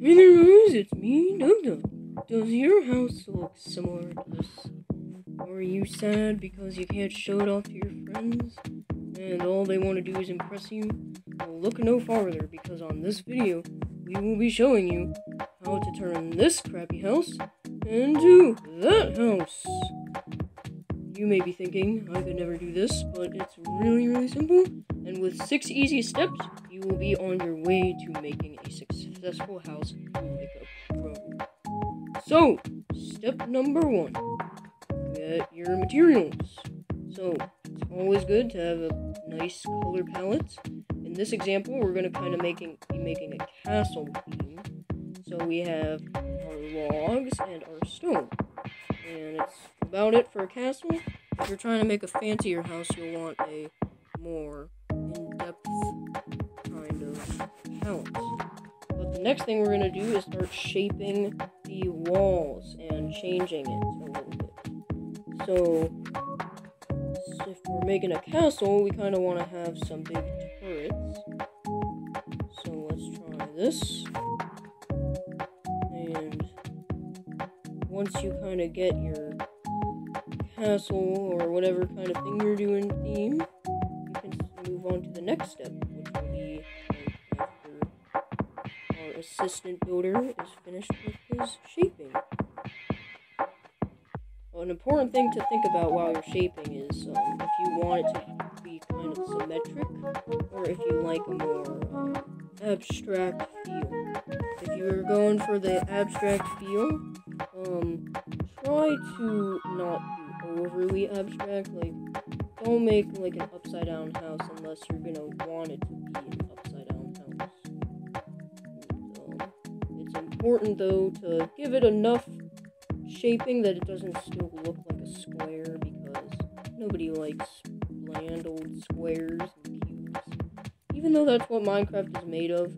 Hey there guys, it's me, DuckDuck. Does your house look similar to this? Or are you sad because you can't show it off to your friends? And all they want to do is impress you? Well, look no farther, because on this video, we will be showing you how to turn this crappy house into that house. You may be thinking, I could never do this, but it's really simple. And with 6 easy steps, you will be on your way to making a successful house like a pro. So, step number 1, get your materials. So, it's always good to have a nice color palette. In this example, we're going to be making a castle theme. So we have our logs and our stone. And it's about it for a castle. If you're trying to make a fancier house, you'll want a more in-depth kind of house. But the next thing we're going to do is start shaping the walls and changing it a little bit. So if we're making a castle, we kind of want to have some big turrets. So let's try this. And once you kind of get your castle or whatever kind of thing you're doing theme, you can move on to the next step, which will be after our assistant builder is finished with his shaping. An important thing to think about while you're shaping is if you want it to be kind of symmetric, or if you like a more abstract feel. If you're going for the abstract feel, try to not do overly abstract. Like, don't make like an upside down house unless you're gonna want it to be an upside down house. It's important though to give it enough shaping that it doesn't still look like a square, because nobody likes bland old squares and cubes. Even though that's what Minecraft is made of,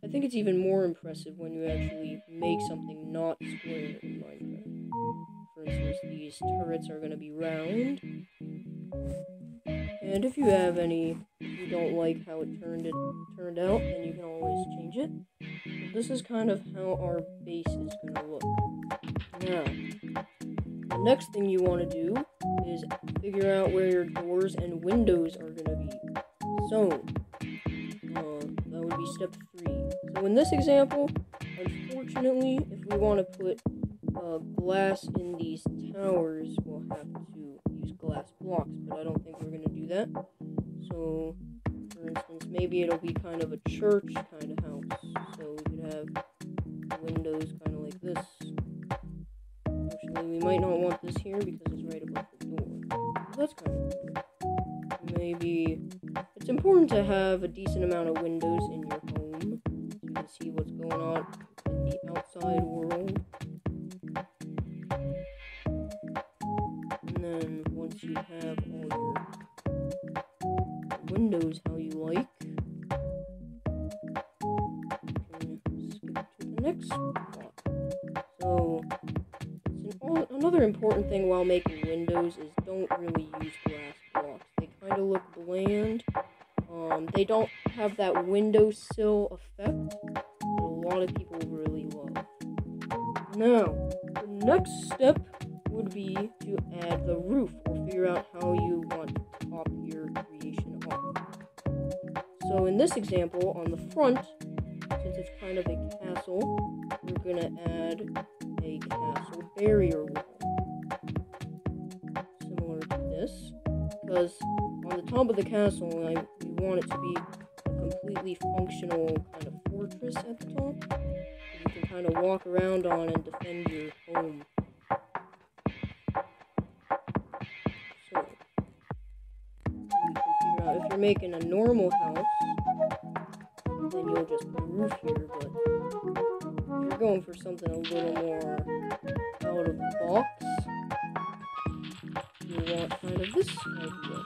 I think it's even more impressive when you actually make something not square in Minecraft. For instance, these turrets are going to be round. And if you don't like how it turned out, then you can always change it. But this is kind of how our base is going to look. Now, the next thing you want to do is figure out where your doors and windows are going to be. So, that would be step 3. So in this example, unfortunately, if we want to put glass in these towers, we'll have to use glass blocks, but I don't think we're going to do that. So, for instance, maybe it'll be kind of a church kind of house. So we could have windows kind of like this. Actually, we might not want this here because it's right above the door. So that's kind of cool. Maybe it's important to have a decent amount of windows in your home so you can see what's going on in the outside world. And then once you have all your windows how you like, you can skip to the next block. So another important thing while making windows is don't really use glass blocks. They kind of look bland. They don't have that windowsill effect that a lot of people really love. Now, the next step would be to add the roof, or figure out how you want to top your creation off. So in this example, on the front, since it's kind of a castle, we're going to add a castle barrier wall, similar to this, because on the top of the castle, we want it to be a completely functional kind of fortress at the top, that you can kind of walk around on and defend your home. So, you can figure out if you're making a normal house, then you'll just put a roof here, but if you're going for something a little more out of the box, you want kind of this idea.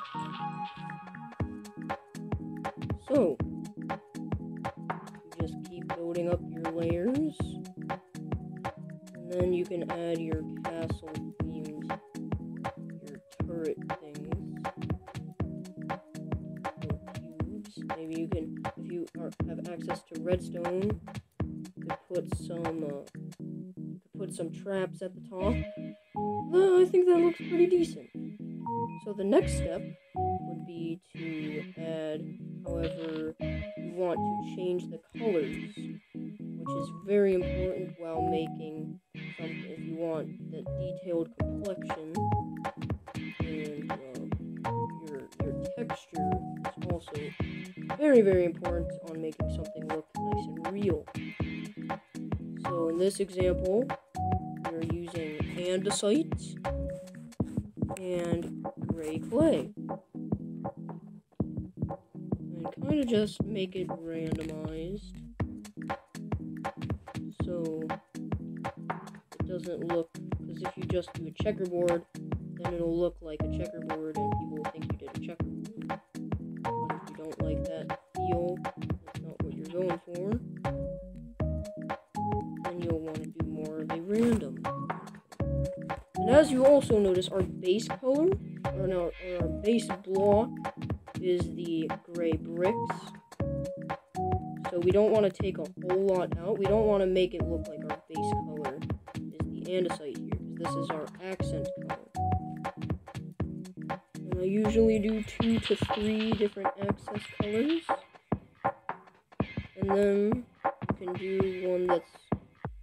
So, you just keep building up your layers, and then you can add your castle themed, your turret things, little cubes. Maybe you can, if you have access to redstone, you could put some traps at the top. I think that looks pretty decent. So the next step would be to add however you want to change the colors, which is very important while making something. If you want the detailed complexion and your texture is also very, very important on making something look nice and real. So in this example, we're using andesite and gray clay. And kind of just make it randomized so it doesn't look, because if you just do a checkerboard, then it'll look like a checkerboard and people will think you did a checkerboard. But if you don't like that feel, that's not what you're going for, then you'll want to do more of a random. And as you also notice, our base color, or our base block, is the gray bricks. So we don't want to take a whole lot out. We don't want to make it look like our base color is the andesite here, because this is our accent color. And I usually do 2 to 3 different accent colors. And then you can do one that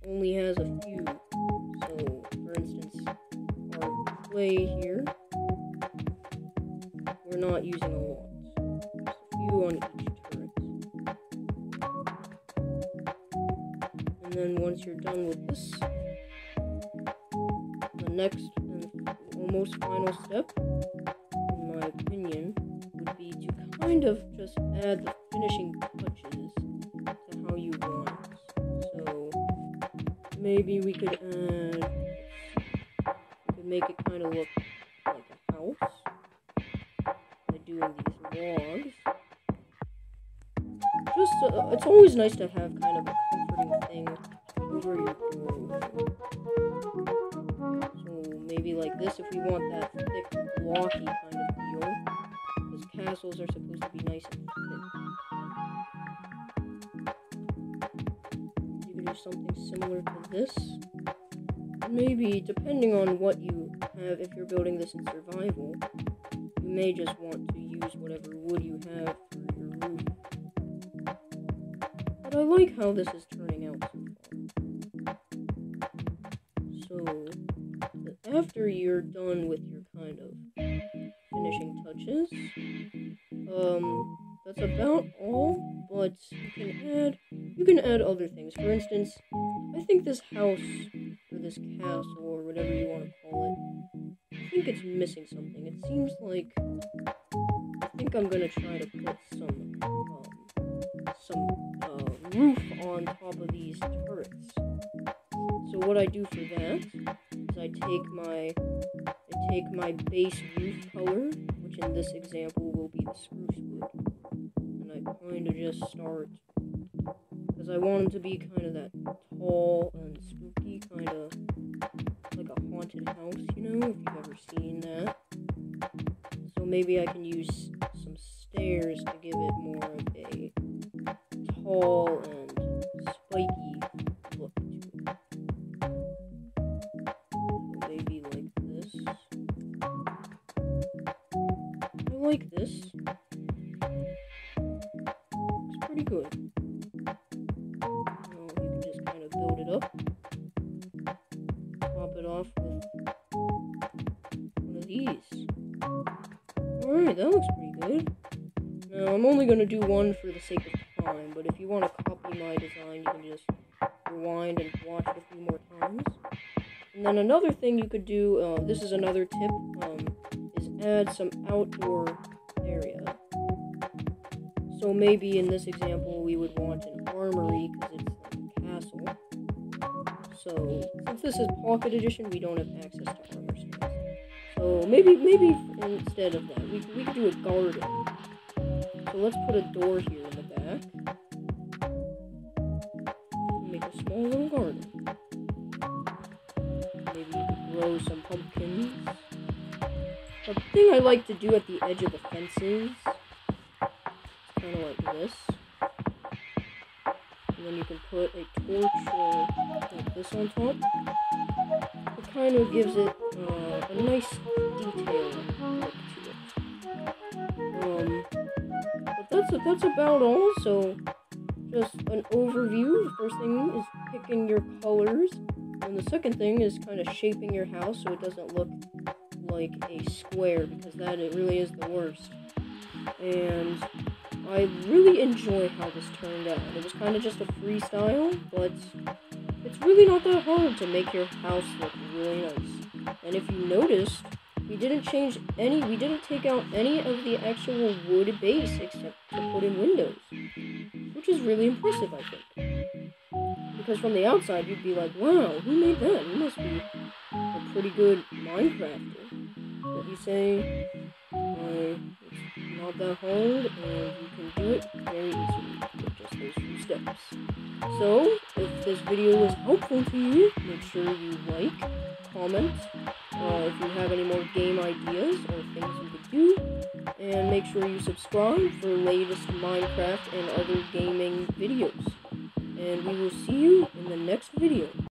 only has a few. So, for instance, our clay here, we're not using a lot. Just a few on each turret. And then once you're done with this, the next and almost final step, in my opinion, would be to kind of just add the finishing touches to how you want it. So maybe we could make it kind of look like a house by doing these logs. Just it's always nice to have kind of a comforting thing over your door. So maybe like this, if we want that thick, blocky kind of feel, because castles are supposed to be nice and thick. You can do something similar to this. Maybe, depending on what you have, if you're building this in survival, you may just want to use whatever wood you have for your roof. But I like how this is turning out so far. So, after you're done with your kind of finishing touches, that's about all, but you can add other things. For instance, I think this house, or this castle, or whatever you want to call it, I think it's missing something. It seems like, I think I'm gonna try to put some roof on top of these turrets. So what I do for that is I take my base roof color, which in this example will be the spruce wood, and I kind of just start, because I want them to be kind of that tall and spooky, kind of like a haunted house, you know, if you've ever seen that. So maybe I can use some stairs to give it more of a tall and spiky look to it. So maybe like this. I like this. Looks pretty good. You can just kind of build it up. Top it off with one of these. Alright, that looks pretty good. Now, I'm only going to do one for the sake of time, but if you want to copy my design, you can just rewind and watch it a few more times. And then another thing you could do, this is another tip, is add some outdoor area. So maybe in this example, we would want an armory, because it's like a castle. So, since this is Pocket Edition, we don't have access to armor stands. So maybe instead of that, we could do a garden. So let's put a door here in the back. Make a small little garden. Maybe you could grow some pumpkins. The thing I like to do at the edge of the fences, it's kind of like this. and then you can put a torch or like this on top. It kind of gives it a nice detail look to it. But that's about all. So just an overview. The first thing is picking your colors, and the second thing is kind of shaping your house so it doesn't look like a square, because it really is the worst. And I really enjoy how this turned out. It was kind of just a freestyle, but it's really not that hard to make your house look really nice. And if you noticed, we didn't take out any of the actual wood base except to put in windows, which is really impressive, I think. Because from the outside, you'd be like, wow, who made that? You must be a pretty good Minecrafter. But you say, it's not that hard, and you can do it very easily with just those few steps. So, if this video was helpful to you, make sure you like, comment, if you have any more game ideas or things you could do, and make sure you subscribe for latest Minecraft and other gaming videos. And we will see you in the next video.